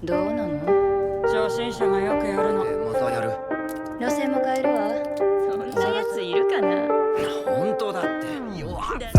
どうなの？初心者がよくやるの。またやる。路線も変えるわ。そんなやついるかな。本当だって弱っ。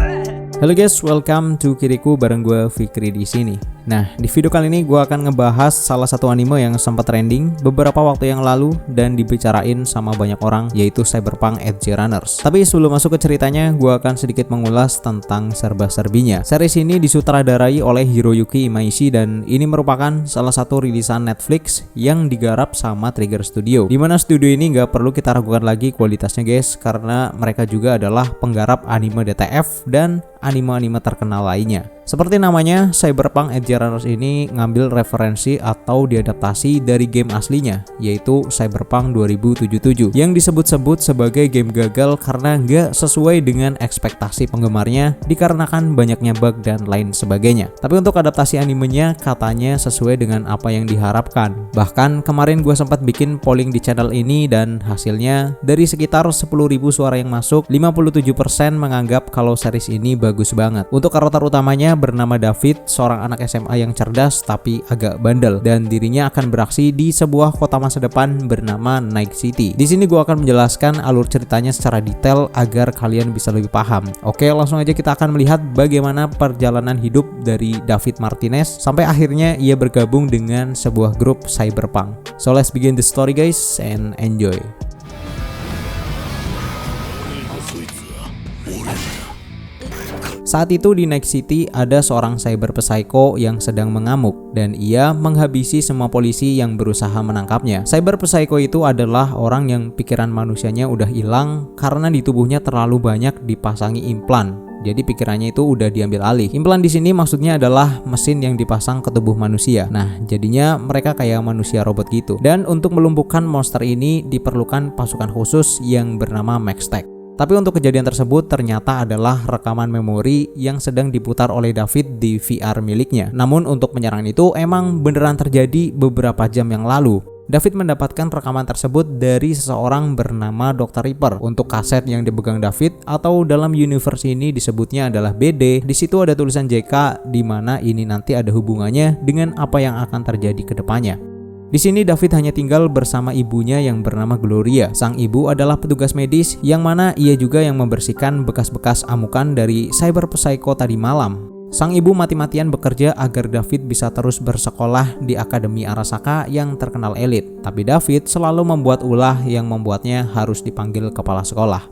Halo guys, welcome to Kiriku bareng gue Fikri di sini. Nah, di video kali ini gue akan ngebahas salah satu anime yang sempat trending beberapa waktu yang lalu dan dibicarain sama banyak orang, yaitu Cyberpunk Edge Runners. Tapi sebelum masuk ke ceritanya, gue akan sedikit mengulas tentang serba-serbinya. Series ini disutradarai oleh Hiroyuki Imaishi dan ini merupakan salah satu rilisan Netflix yang digarap sama Trigger Studio. Dimana studio ini nggak perlu kita ragukan lagi kualitasnya guys, karena mereka juga adalah penggarap anime DTF dan anime-anime terkenal lainnya. Seperti namanya, Cyberpunk Edge Runners ini ngambil referensi atau diadaptasi dari game aslinya, yaitu Cyberpunk 2077, yang disebut-sebut sebagai game gagal karena nggak sesuai dengan ekspektasi penggemarnya dikarenakan banyaknya bug dan lain sebagainya. Tapi untuk adaptasi animenya katanya sesuai dengan apa yang diharapkan. Bahkan kemarin gue sempat bikin polling di channel ini dan hasilnya dari sekitar 10.000 suara yang masuk, 57% menganggap kalau series ini bagus banget. Untuk karakter utamanya bernama David, seorang anak SMA yang cerdas tapi agak bandel, dan dirinya akan beraksi di sebuah kota masa depan bernama Night City. Di sini gue akan menjelaskan alur ceritanya secara detail agar kalian bisa lebih paham. Oke, langsung aja kita akan melihat bagaimana perjalanan hidup dari David Martinez sampai akhirnya ia bergabung dengan sebuah grup Cyberpunk. So let's begin the story guys and enjoy. Saat itu di Night City ada seorang cyber psycho yang sedang mengamuk dan ia menghabisi semua polisi yang berusaha menangkapnya. Cyber psycho itu adalah orang yang pikiran manusianya udah hilang karena di tubuhnya terlalu banyak dipasangi implan. Jadi pikirannya itu udah diambil alih. Implan di sini maksudnya adalah mesin yang dipasang ke tubuh manusia. Nah, jadinya mereka kayak manusia robot gitu. Dan untuk melumpuhkan monster ini diperlukan pasukan khusus yang bernama Maxtech. Tapi untuk kejadian tersebut ternyata adalah rekaman memori yang sedang diputar oleh David di VR miliknya. Namun untuk penyerangan itu emang beneran terjadi beberapa jam yang lalu. David mendapatkan rekaman tersebut dari seseorang bernama Dr. Reaper. Untuk kaset yang dipegang David atau dalam universe ini disebutnya adalah BD. Di situ ada tulisan JK di mana ini nanti ada hubungannya dengan apa yang akan terjadi ke depannya. Di sini David hanya tinggal bersama ibunya yang bernama Gloria. Sang ibu adalah petugas medis yang mana ia juga yang membersihkan bekas-bekas amukan dari cyber psycho tadi malam. Sang ibu mati-matian bekerja agar David bisa terus bersekolah di Akademi Arasaka yang terkenal elit. Tapi David selalu membuat ulah yang membuatnya harus dipanggil kepala sekolah.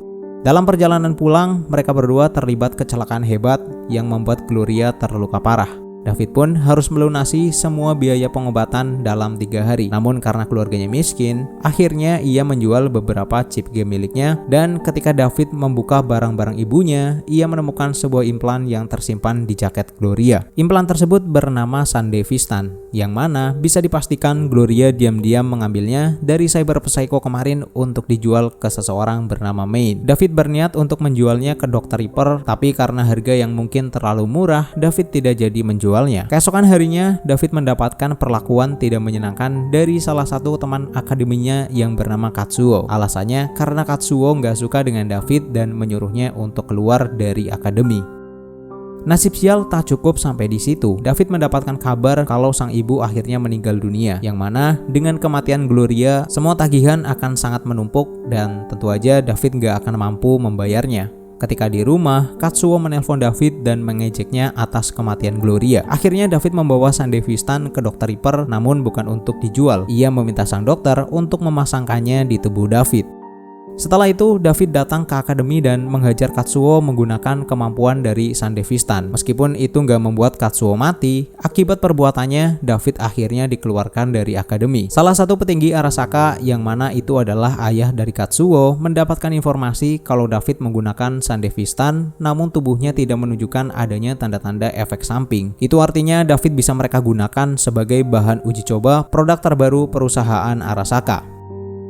Dalam perjalanan pulang, mereka berdua terlibat kecelakaan hebat yang membuat Gloria terluka parah. David pun harus melunasi semua biaya pengobatan dalam 3 hari. Namun karena keluarganya miskin, akhirnya ia menjual beberapa chip game miliknya. Dan ketika David membuka barang-barang ibunya, ia menemukan sebuah implan yang tersimpan di jaket Gloria. Implan tersebut bernama Sandevistan, yang mana bisa dipastikan Gloria diam-diam mengambilnya dari cyber psycho kemarin untuk dijual ke seseorang bernama Main. David berniat untuk menjualnya ke Dr. Reaper, tapi karena harga yang mungkin terlalu murah, David tidak jadi menjual. Keesokan harinya, David mendapatkan perlakuan tidak menyenangkan dari salah satu teman akademinya yang bernama Katsuo. Alasannya karena Katsuo nggak suka dengan David dan menyuruhnya untuk keluar dari akademi. Nasib sial tak cukup sampai di situ. David mendapatkan kabar kalau sang ibu akhirnya meninggal dunia, yang mana dengan kematian Gloria, semua tagihan akan sangat menumpuk dan tentu aja David nggak akan mampu membayarnya. Ketika di rumah, Katsuo menelpon David dan mengejeknya atas kematian Gloria. Akhirnya David membawa Sandevistan ke Dr. Reaper, namun bukan untuk dijual. Ia meminta sang dokter untuk memasangkannya di tubuh David. Setelah itu, David datang ke akademi dan menghajar Katsuo menggunakan kemampuan dari Sandevistan. Meskipun itu nggak membuat Katsuo mati, akibat perbuatannya, David akhirnya dikeluarkan dari akademi. Salah satu petinggi Arasaka yang mana itu adalah ayah dari Katsuo mendapatkan informasi kalau David menggunakan Sandevistan, namun tubuhnya tidak menunjukkan adanya tanda-tanda efek samping. Itu artinya David bisa mereka gunakan sebagai bahan uji coba produk terbaru perusahaan Arasaka.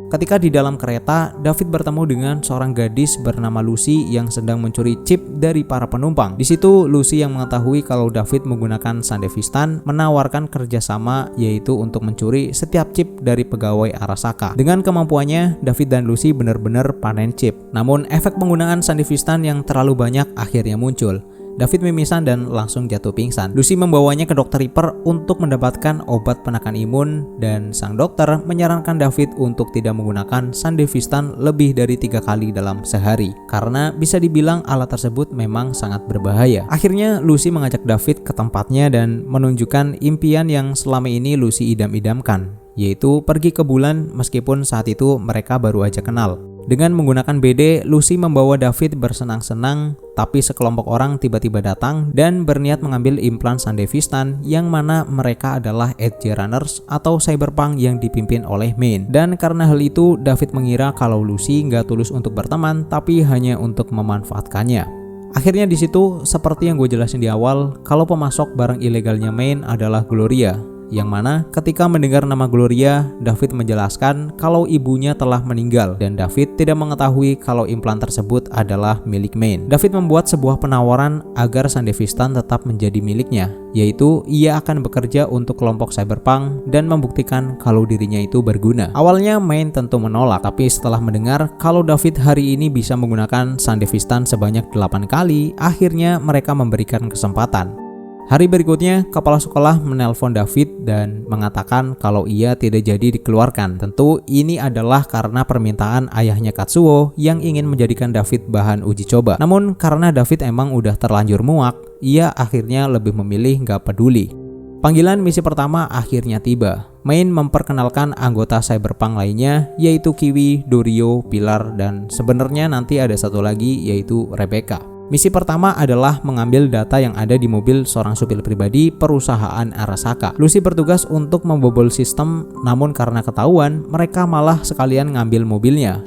Ketika di dalam kereta, David bertemu dengan seorang gadis bernama Lucy yang sedang mencuri chip dari para penumpang. Di situ, Lucy yang mengetahui kalau David menggunakan Sandevistan menawarkan kerjasama, yaitu untuk mencuri setiap chip dari pegawai Arasaka. Dengan kemampuannya, David dan Lucy benar-benar panen chip. Namun, efek penggunaan Sandevistan yang terlalu banyak akhirnya muncul. David mimisan dan langsung jatuh pingsan. Lucy membawanya ke dokter Ripper untuk mendapatkan obat penekan imun dan sang dokter menyarankan David untuk tidak menggunakan Sandevistan lebih dari 3 kali dalam sehari karena bisa dibilang alat tersebut memang sangat berbahaya. Akhirnya Lucy mengajak David ke tempatnya dan menunjukkan impian yang selama ini Lucy idam-idamkan, yaitu pergi ke bulan meskipun saat itu mereka baru aja kenal. Dengan menggunakan BD, Lucy membawa David bersenang-senang, tapi sekelompok orang tiba-tiba datang dan berniat mengambil implan Sandevistan yang mana mereka adalah Edge Runners atau cyberpunk yang dipimpin oleh Main. Dan karena hal itu, David mengira kalau Lucy nggak tulus untuk berteman, tapi hanya untuk memanfaatkannya. Akhirnya di situ, seperti yang gue jelasin di awal, kalau pemasok barang ilegalnya Main adalah Gloria. Yang mana ketika mendengar nama Gloria, David menjelaskan kalau ibunya telah meninggal dan David tidak mengetahui kalau implan tersebut adalah milik Main. David membuat sebuah penawaran agar Sandevistan tetap menjadi miliknya, yaitu ia akan bekerja untuk kelompok cyberpunk dan membuktikan kalau dirinya itu berguna. Awalnya Main tentu menolak, tapi setelah mendengar kalau David hari ini bisa menggunakan Sandevistan sebanyak 8 kali, akhirnya mereka memberikan kesempatan. Hari berikutnya, kepala sekolah menelpon David dan mengatakan kalau ia tidak jadi dikeluarkan. Tentu ini adalah karena permintaan ayahnya Katsuo yang ingin menjadikan David bahan uji coba. Namun karena David emang udah terlanjur muak, ia akhirnya lebih memilih nggak peduli. Panggilan misi pertama akhirnya tiba. Main memperkenalkan anggota cyberpunk lainnya, yaitu Kiwi, Dorio, Pilar, dan sebenarnya nanti ada satu lagi yaitu Rebecca. Misi pertama adalah mengambil data yang ada di mobil seorang supir pribadi perusahaan Arasaka. Lucy bertugas untuk membobol sistem, namun karena ketahuan, mereka malah sekalian ngambil mobilnya.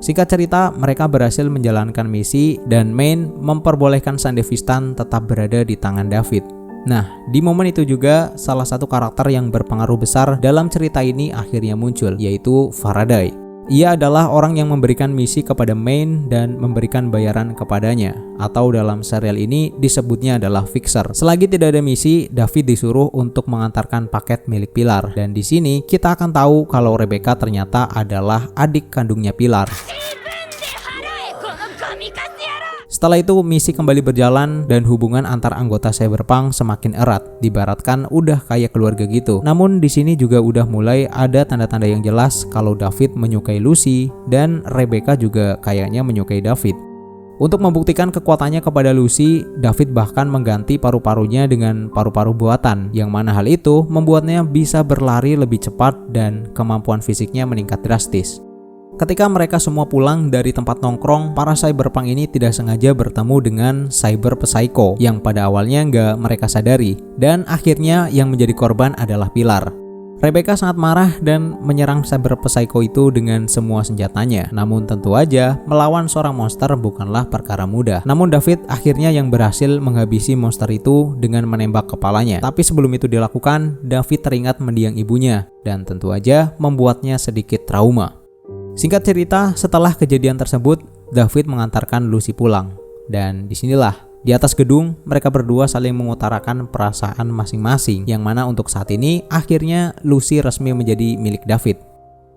Singkat cerita, mereka berhasil menjalankan misi dan Main memperbolehkan Sandevistan tetap berada di tangan David. Nah, di momen itu juga salah satu karakter yang berpengaruh besar dalam cerita ini akhirnya muncul, yaitu Faraday. Ia adalah orang yang memberikan misi kepada Main dan memberikan bayaran kepadanya, atau dalam serial ini disebutnya adalah fixer. Selagi tidak ada misi, David disuruh untuk mengantarkan paket milik Pilar, dan di sini kita akan tahu kalau Rebecca ternyata adalah adik kandungnya Pilar. Setelah itu misi kembali berjalan dan hubungan antar anggota cyberpunk semakin erat, dibaratkan udah kayak keluarga gitu. Namun di sini juga udah mulai ada tanda-tanda yang jelas kalau David menyukai Lucy dan Rebecca juga kayaknya menyukai David. Untuk membuktikan kekuatannya kepada Lucy, David bahkan mengganti paru-parunya dengan paru-paru buatan, yang mana hal itu membuatnya bisa berlari lebih cepat dan kemampuan fisiknya meningkat drastis. Ketika mereka semua pulang dari tempat nongkrong, para cyberpunk ini tidak sengaja bertemu dengan cyber psycho yang pada awalnya nggak mereka sadari, dan akhirnya yang menjadi korban adalah Pilar. Rebecca sangat marah dan menyerang cyber psycho itu dengan semua senjatanya. Namun tentu aja melawan seorang monster bukanlah perkara mudah. Namun David akhirnya yang berhasil menghabisi monster itu dengan menembak kepalanya. Tapi sebelum itu dilakukan, David teringat mendiang ibunya dan tentu aja membuatnya sedikit trauma. Singkat cerita, setelah kejadian tersebut, David mengantarkan Lucy pulang. Dan disinilah, di atas gedung, mereka berdua saling mengutarakan perasaan masing-masing, yang mana untuk saat ini, akhirnya Lucy resmi menjadi milik David.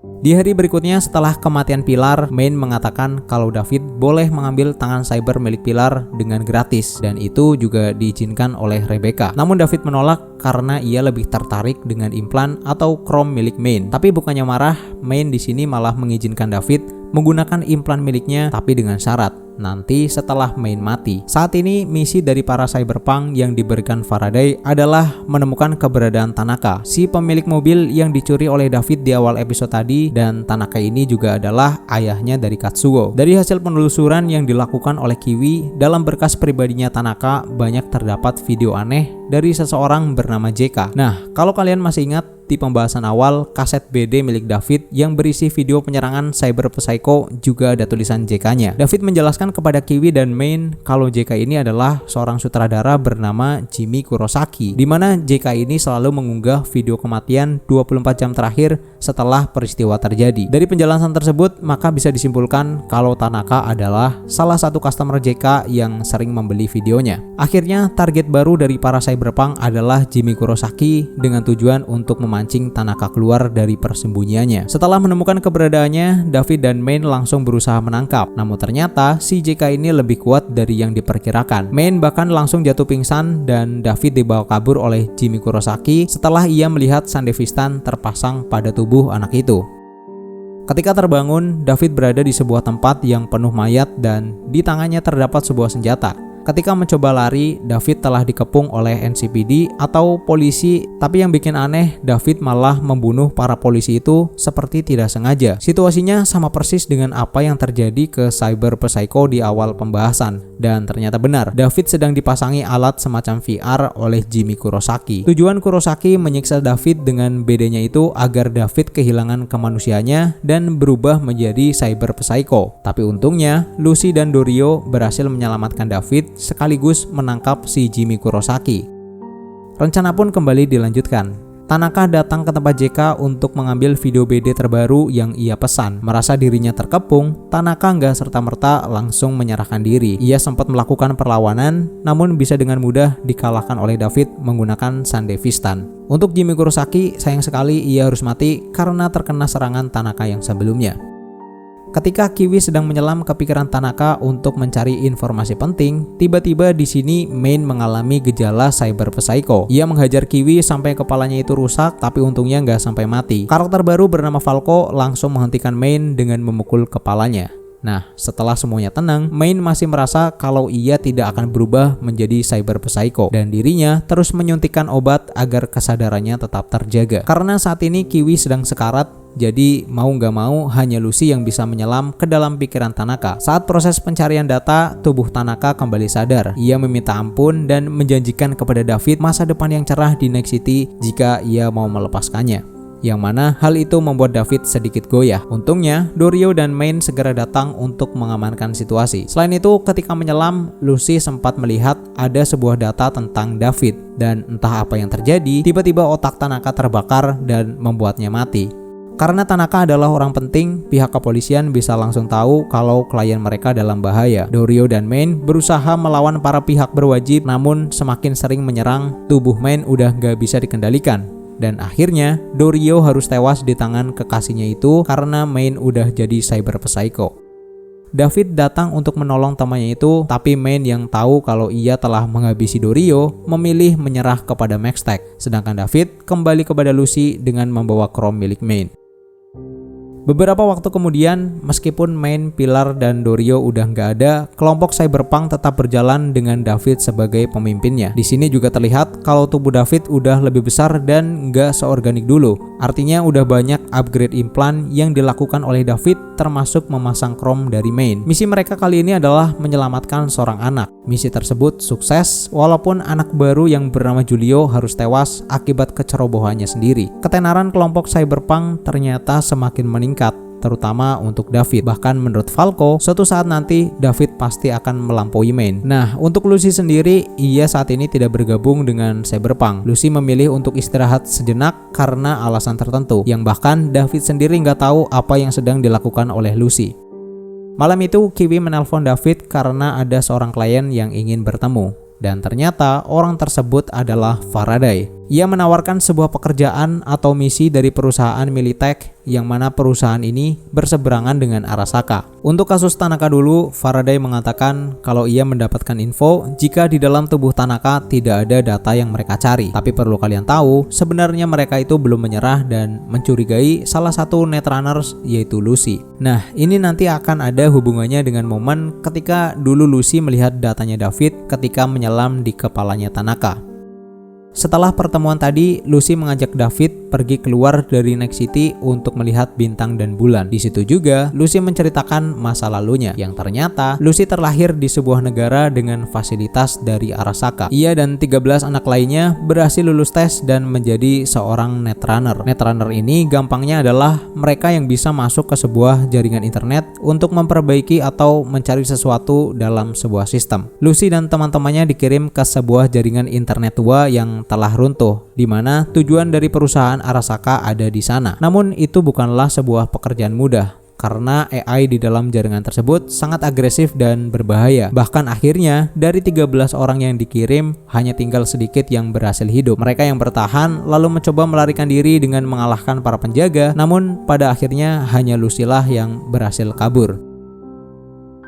Di hari berikutnya setelah kematian Pilar, Main mengatakan kalau David boleh mengambil tangan cyber milik Pilar dengan gratis, dan itu juga diizinkan oleh Rebecca. Namun David menolak karena ia lebih tertarik dengan implan atau Chrome milik Main. Tapi bukannya marah, Main di sini malah mengizinkan David menggunakan implan miliknya tapi dengan syarat nanti setelah Main mati. Saat ini misi dari para cyberpunk yang diberikan Faraday adalah menemukan keberadaan Tanaka, si pemilik mobil yang dicuri oleh David di awal episode tadi, dan Tanaka ini juga adalah ayahnya dari Katsuo. Dari hasil penelusuran yang dilakukan oleh Kiwi, dalam berkas pribadinya Tanaka banyak terdapat video aneh dari seseorang bernama JK. Nah, kalau kalian masih ingat di pembahasan awal, kaset BD milik David yang berisi video penyerangan cyber psycho juga ada tulisan JK-nya. David menjelaskan kepada Kiwi dan Main kalau JK ini adalah seorang sutradara bernama Jimmy Kurosaki, di mana JK ini selalu mengunggah video kematian 24 jam terakhir setelah peristiwa terjadi. Dari penjelasan tersebut, maka bisa disimpulkan kalau Tanaka adalah salah satu customer JK yang sering membeli videonya. Akhirnya, target baru dari para cyberpunk Cyberpunk adalah Jimmy Kurosaki dengan tujuan untuk memancing Tanaka keluar dari persembunyiannya. Setelah menemukan keberadaannya, David dan Main langsung berusaha menangkap. Namun ternyata si JK ini lebih kuat dari yang diperkirakan. Main bahkan langsung jatuh pingsan dan David dibawa kabur oleh Jimmy Kurosaki setelah ia melihat Sandevistan terpasang pada tubuh anak itu. Ketika terbangun, David berada di sebuah tempat yang penuh mayat dan di tangannya terdapat sebuah senjata. Ketika mencoba lari, David telah dikepung oleh NCPD atau polisi, tapi yang bikin aneh, David malah membunuh para polisi itu seperti tidak sengaja. Situasinya sama persis dengan apa yang terjadi ke Cyber Psycho di awal pembahasan. Dan ternyata benar, David sedang dipasangi alat semacam VR oleh Jimmy Kurosaki. Tujuan Kurosaki menyiksa David dengan bedanya itu agar David kehilangan kemanusiaannya dan berubah menjadi Cyber Psycho. Tapi untungnya, Lucy dan Dorio berhasil menyelamatkan David sekaligus menangkap si Jimmy Kurosaki. Rencana pun kembali dilanjutkan. Tanaka datang ke tempat JK untuk mengambil video BD terbaru yang ia pesan. Merasa dirinya terkepung, Tanaka nggak serta-merta langsung menyerahkan diri. Ia sempat melakukan perlawanan, namun bisa dengan mudah dikalahkan oleh David menggunakan Sandevistan. Untuk Jimmy Kurosaki, sayang sekali ia harus mati karena terkena serangan Tanaka yang sebelumnya. Ketika Kiwi sedang menyelam ke pikiran Tanaka untuk mencari informasi penting, tiba-tiba di sini Main mengalami gejala Cyber Psycho. Ia menghajar Kiwi sampai kepalanya itu rusak, tapi untungnya nggak sampai mati. Karakter baru bernama Falco langsung menghentikan Main dengan memukul kepalanya. Nah, setelah semuanya tenang, Main masih merasa kalau ia tidak akan berubah menjadi Cyber Psycho dan dirinya terus menyuntikkan obat agar kesadarannya tetap terjaga. Karena saat ini Kiwi sedang sekarat, jadi mau nggak mau hanya Lucy yang bisa menyelam ke dalam pikiran Tanaka. Saat proses pencarian data, tubuh Tanaka kembali sadar. Ia meminta ampun dan menjanjikan kepada David masa depan yang cerah di Night City jika ia mau melepaskannya. Yang mana hal itu membuat David sedikit goyah. Untungnya, Dorio dan Main segera datang untuk mengamankan situasi. Selain itu, ketika menyelam, Lucy sempat melihat ada sebuah data tentang David. Dan entah apa yang terjadi, tiba-tiba otak Tanaka terbakar dan membuatnya mati. Karena Tanaka adalah orang penting, pihak kepolisian bisa langsung tahu kalau klien mereka dalam bahaya. Dorio dan Main berusaha melawan para pihak berwajib, namun semakin sering menyerang, tubuh Main udah gak bisa dikendalikan. Dan akhirnya Dorio harus tewas di tangan kekasihnya itu karena Main udah jadi Cyber Psycho. David datang untuk menolong temannya itu, tapi Main yang tahu kalau ia telah menghabisi Dorio memilih menyerah kepada Maxtech. Sedangkan David kembali kepada Lucy dengan membawa Chrome milik Main. Beberapa waktu kemudian, meskipun Main, Pilar, dan Dorio udah nggak ada, kelompok Cyberpunk tetap berjalan dengan David sebagai pemimpinnya. Di sini juga terlihat kalau tubuh David udah lebih besar dan nggak seorganik dulu. Artinya udah banyak upgrade implan yang dilakukan oleh David, termasuk memasang Chrome dari Main. Misi mereka kali ini adalah menyelamatkan seorang anak. Misi tersebut sukses, walaupun anak baru yang bernama Julio harus tewas akibat kecerobohannya sendiri. Ketenaran kelompok Cyberpunk ternyata semakin meningkat, terutama untuk David. Bahkan menurut Falco, suatu saat nanti David pasti akan melampaui Main. Nah, untuk Lucy sendiri, ia saat ini tidak bergabung dengan Cyberpunk. Lucy memilih untuk istirahat sejenak karena alasan tertentu, yang bahkan David sendiri nggak tahu apa yang sedang dilakukan oleh Lucy. Malam itu, Kiwi menelpon David karena ada seorang klien yang ingin bertemu. Dan ternyata orang tersebut adalah Faraday. Ia menawarkan sebuah pekerjaan atau misi dari perusahaan Militech yang mana perusahaan ini berseberangan dengan Arasaka. Untuk kasus Tanaka dulu, Faraday mengatakan kalau ia mendapatkan info jika di dalam tubuh Tanaka tidak ada data yang mereka cari. Tapi perlu kalian tahu, sebenarnya mereka itu belum menyerah dan mencurigai salah satu Netrunners yaitu Lucy. Nah, ini nanti akan ada hubungannya dengan momen ketika dulu Lucy melihat datanya David ketika menyelam di kepalanya Tanaka. Setelah pertemuan tadi, Lucy mengajak David pergi keluar dari Night City untuk melihat bintang dan bulan. Di situ juga, Lucy menceritakan masa lalunya, yang ternyata Lucy terlahir di sebuah negara dengan fasilitas dari Arasaka. Ia dan 13 anak lainnya berhasil lulus tes dan menjadi seorang Netrunner. Netrunner ini gampangnya adalah mereka yang bisa masuk ke sebuah jaringan internet untuk memperbaiki atau mencari sesuatu dalam sebuah sistem. Lucy dan teman-temannya dikirim ke sebuah jaringan internet tua yang telah runtuh, di mana tujuan dari perusahaan Arasaka ada di sana. Namun itu bukanlah sebuah pekerjaan mudah. karena AI di dalam jaringan tersebut sangat agresif dan berbahaya. Bahkan akhirnya dari 13 orang yang dikirim hanya tinggal sedikit yang berhasil hidup. Mereka yang bertahan lalu mencoba melarikan diri dengan mengalahkan para penjaga, namun pada akhirnya hanya Lucy lah yang berhasil kabur.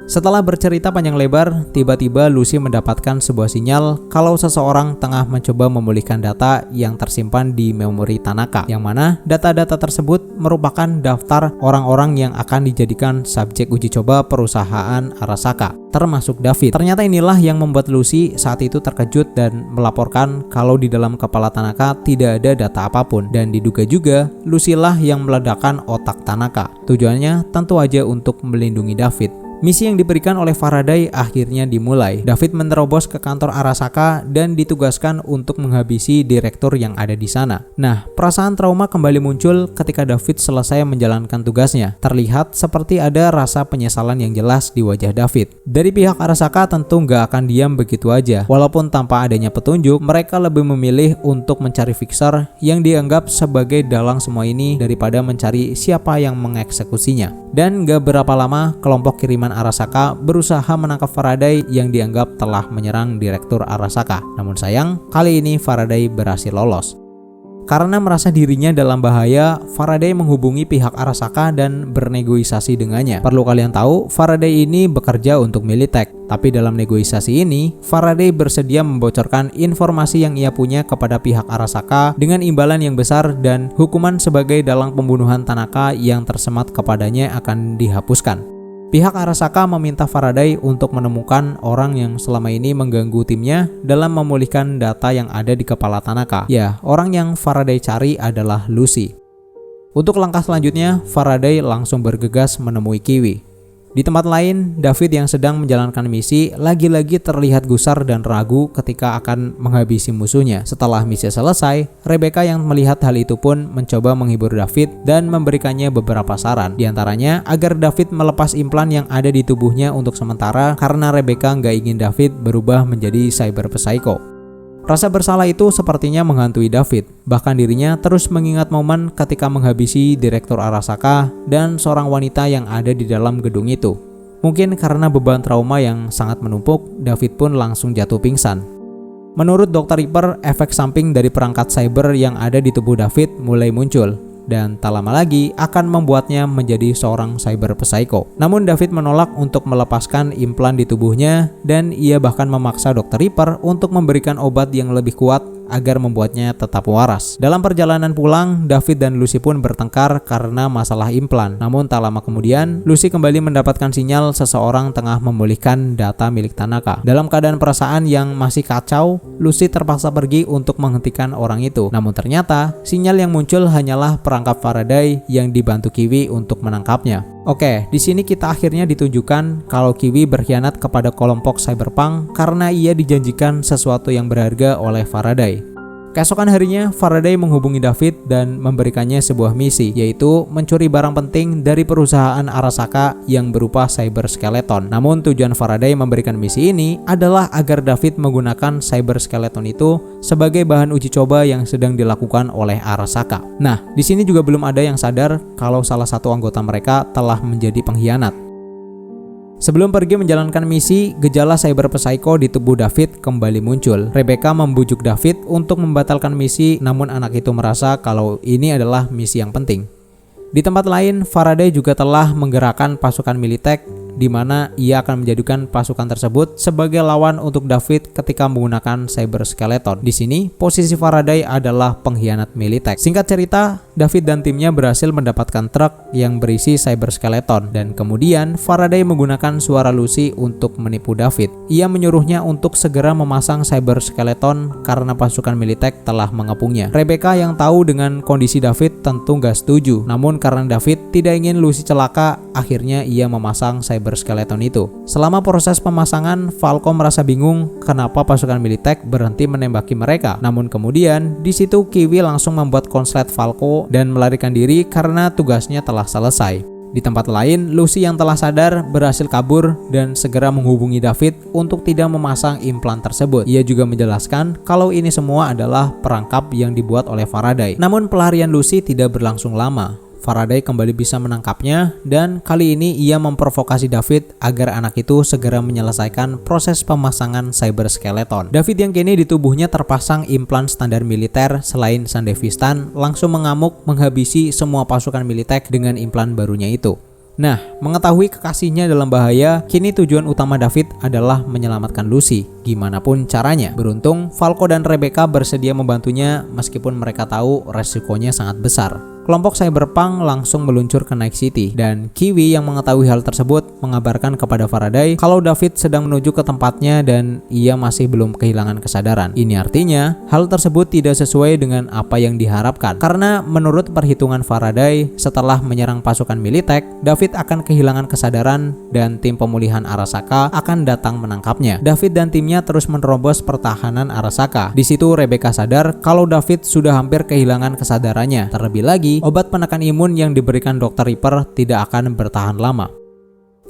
Setelah bercerita panjang lebar, tiba-tiba Lucy mendapatkan sebuah sinyal kalau seseorang tengah mencoba memulihkan data yang tersimpan di memori Tanaka, yang mana data-data tersebut merupakan daftar orang-orang yang akan dijadikan subjek uji coba perusahaan Arasaka, termasuk David. Ternyata inilah yang membuat Lucy saat itu terkejut dan melaporkan kalau di dalam kepala Tanaka tidak ada data apapun, dan diduga juga Lucy lah yang meledakkan otak Tanaka. Tujuannya tentu aja untuk melindungi David. Misi yang diberikan oleh Faraday akhirnya dimulai. David menerobos ke kantor Arasaka dan ditugaskan untuk menghabisi direktur yang ada di sana. Nah, perasaan trauma kembali muncul ketika David selesai menjalankan tugasnya. Terlihat seperti ada rasa penyesalan yang jelas di wajah David. Dari pihak Arasaka tentu nggak akan diam begitu aja. Walaupun tanpa adanya petunjuk, mereka lebih memilih untuk mencari fixer yang dianggap sebagai dalang semua ini daripada mencari siapa yang mengeksekusinya. Dan gak berapa lama, kelompok kiriman Arasaka berusaha menangkap Faraday yang dianggap telah menyerang direktur Arasaka. Namun sayang, kali ini Faraday berhasil lolos. Karena merasa dirinya dalam bahaya, Faraday menghubungi pihak Arasaka dan bernegosiasi dengannya. Perlu kalian tahu, Faraday ini bekerja untuk Militech. Tapi dalam negosiasi ini, Faraday bersedia membocorkan informasi yang ia punya kepada pihak Arasaka dengan imbalan yang besar, dan hukuman sebagai dalang pembunuhan Tanaka yang tersemat kepadanya akan dihapuskan. Pihak Arasaka meminta Faraday untuk menemukan orang yang selama ini mengganggu timnya dalam memulihkan data yang ada di kepala Tanaka. Ya, orang yang Faraday cari adalah Lucy. Untuk langkah selanjutnya, Faraday langsung bergegas menemui Kiwi. Di tempat lain, David yang sedang menjalankan misi lagi-lagi terlihat gusar dan ragu ketika akan menghabisi musuhnya. Setelah misi selesai, Rebecca yang melihat hal itu pun mencoba menghibur David dan memberikannya beberapa saran. Di antaranya agar David melepas implan yang ada di tubuhnya untuk sementara karena Rebecca nggak ingin David berubah menjadi cyber psycho. Rasa bersalah itu sepertinya menghantui David. Bahkan dirinya terus mengingat momen ketika menghabisi direktur Arasaka dan seorang wanita yang ada di dalam gedung itu. Mungkin karena beban trauma yang sangat menumpuk, David pun langsung jatuh pingsan. Menurut Dr. Ripper, efek samping dari perangkat cyber yang ada di tubuh David mulai muncul, dan tak lama lagi akan membuatnya menjadi seorang cyber psycho. Namun David menolak untuk melepaskan implan di tubuhnya, dan ia bahkan memaksa Dr. Ripper untuk memberikan obat yang lebih kuat agar membuatnya tetap waras. Dalam perjalanan pulang, David dan Lucy pun bertengkar karena masalah implan. Namun tak lama kemudian, Lucy kembali mendapatkan sinyal seseorang tengah memulihkan data milik Tanaka. Dalam keadaan perasaan yang masih kacau, Lucy terpaksa pergi untuk menghentikan orang itu. Namun ternyata, sinyal yang muncul hanyalah perangkap Faraday yang dibantu Kiwi untuk menangkapnya. Oke, di sini kita akhirnya ditunjukkan kalau Kiwi berkhianat kepada kelompok cyberpunk karena ia dijanjikan sesuatu yang berharga oleh Faraday. Keesokan harinya, Faraday menghubungi David dan memberikannya sebuah misi, yaitu mencuri barang penting dari perusahaan Arasaka yang berupa cyber skeleton. Namun tujuan Faraday memberikan misi ini adalah agar David menggunakan cyber skeleton itu sebagai bahan uji coba yang sedang dilakukan oleh Arasaka. Nah, di sini juga belum ada yang sadar kalau salah satu anggota mereka telah menjadi pengkhianat. Sebelum pergi menjalankan misi, gejala cyber psycho di tubuh David kembali muncul. Rebecca membujuk David untuk membatalkan misi, namun anak itu merasa kalau ini adalah misi yang penting. Di tempat lain, Faraday juga telah menggerakkan pasukan Militech, di mana ia akan menjadikan pasukan tersebut sebagai lawan untuk David ketika menggunakan cyber skeleton. Di sini, posisi Faraday adalah pengkhianat Militech. Singkat cerita, David dan timnya berhasil mendapatkan truk yang berisi cyber skeleton, dan kemudian Faraday menggunakan suara Lucy untuk menipu David. Ia menyuruhnya untuk segera memasang cyber skeleton karena pasukan Militech telah mengepungnya. Rebecca yang tahu dengan kondisi David tentu gak setuju, namun karena David tidak ingin Lucy celaka, akhirnya ia memasang cyber skeleton itu. Selama proses pemasangan, Falco merasa bingung kenapa pasukan Militech berhenti menembaki mereka. Namun kemudian, di situ Kiwi langsung membuat konslet Falco dan melarikan diri karena tugasnya telah selesai. Di tempat lain, Lucy yang telah sadar berhasil kabur dan segera menghubungi David untuk tidak memasang implan tersebut. Ia juga menjelaskan kalau ini semua adalah perangkap yang dibuat oleh Faraday. Namun pelarian Lucy tidak berlangsung lama. Faraday kembali bisa menangkapnya dan kali ini ia memprovokasi David agar anak itu segera menyelesaikan proses pemasangan cyberskeleton. David yang kini di tubuhnya terpasang implan standar militer selain Sandevistan langsung mengamuk menghabisi semua pasukan Militech dengan implan barunya itu. Nah, mengetahui kekasihnya dalam bahaya, kini tujuan utama David adalah menyelamatkan Lucy, gimana pun caranya. Beruntung, Falco dan Rebecca bersedia membantunya meskipun mereka tahu resikonya sangat besar. Kelompok Cyberpunk langsung meluncur ke Night City dan Kiwi yang mengetahui hal tersebut mengabarkan kepada Faraday kalau David sedang menuju ke tempatnya dan ia masih belum kehilangan kesadaran. Ini artinya hal tersebut tidak sesuai dengan apa yang diharapkan karena menurut perhitungan Faraday setelah menyerang pasukan Militech, David akan kehilangan kesadaran dan tim pemulihan Arasaka akan datang menangkapnya. David dan timnya terus menerobos pertahanan Arasaka. Di situ Rebecca sadar kalau David sudah hampir kehilangan kesadarannya. Terlebih lagi, obat penekan imun yang diberikan Dr. Reaper tidak akan bertahan lama.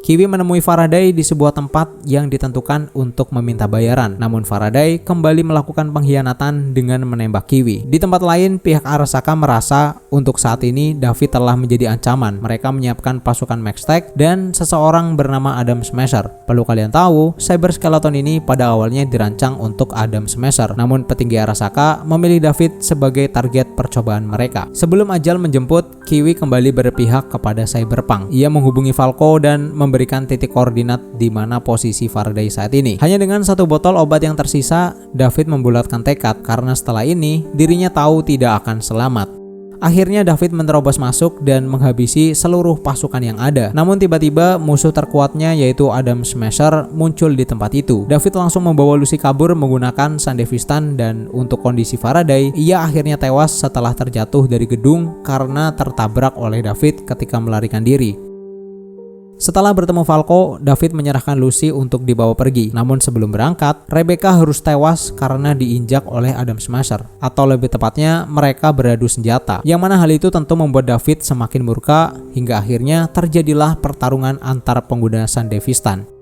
Kiwi menemui Faraday di sebuah tempat yang ditentukan untuk meminta bayaran. Namun Faraday kembali melakukan pengkhianatan dengan menembak Kiwi. Di tempat lain, pihak Arasaka merasa untuk saat ini David telah menjadi ancaman. Mereka menyiapkan pasukan Maxtech dan seseorang bernama Adam Smasher. Perlu kalian tahu, cyberskeleton ini pada awalnya dirancang untuk Adam Smasher. Namun petinggi Arasaka memilih David sebagai target percobaan mereka. Sebelum ajal menjemput, Kiwi kembali berpihak kepada Cyberpunk. Ia menghubungi Falco dan memberikan titik koordinat di mana posisi Faraday saat ini. Hanya dengan satu botol obat yang tersisa, David membulatkan tekad karena setelah ini dirinya tahu tidak akan selamat. Akhirnya David menerobos masuk dan menghabisi seluruh pasukan yang ada. Namun tiba-tiba musuh terkuatnya yaitu Adam Smasher muncul di tempat itu. David langsung membawa Lucy kabur menggunakan Sandevistan dan untuk kondisi Faraday, ia akhirnya tewas setelah terjatuh dari gedung karena tertabrak oleh David ketika melarikan diri. Setelah bertemu Falco, David menyerahkan Lucy untuk dibawa pergi. Namun sebelum berangkat, Rebecca harus tewas karena diinjak oleh Adam Smasher. Atau lebih tepatnya, mereka beradu senjata. Yang mana hal itu tentu membuat David semakin murka hingga akhirnya terjadilah pertarungan antar pengguna Sandevistan.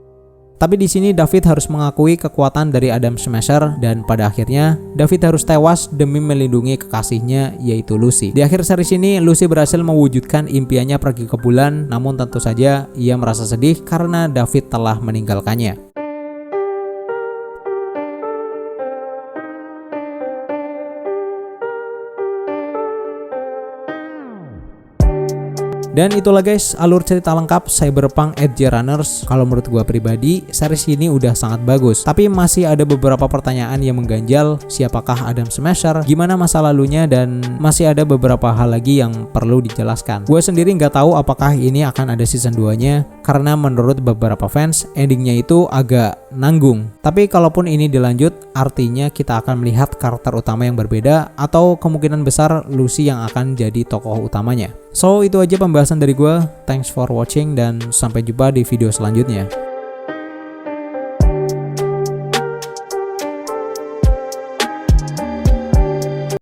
Tapi di sini David harus mengakui kekuatan dari Adam Smasher dan pada akhirnya David harus tewas demi melindungi kekasihnya yaitu Lucy. Di akhir series ini Lucy berhasil mewujudkan impiannya pergi ke bulan, namun tentu saja ia merasa sedih karena David telah meninggalkannya. Dan itulah guys alur cerita lengkap Cyberpunk Edge Runners. Kalau menurut gua pribadi, series ini udah sangat bagus. Tapi masih ada beberapa pertanyaan yang mengganjal. Siapakah Adam Smasher? Gimana masa lalunya? Dan masih ada beberapa hal lagi yang perlu dijelaskan. Gua sendiri nggak tahu apakah ini akan ada season 2-nya karena menurut beberapa fans endingnya itu agak nanggung. Tapi kalaupun ini dilanjut, artinya kita akan melihat karakter utama yang berbeda atau kemungkinan besar Lucy yang akan jadi tokoh utamanya. So itu aja pembahasan dari gue. Thanks for watching dan sampai jumpa di video selanjutnya.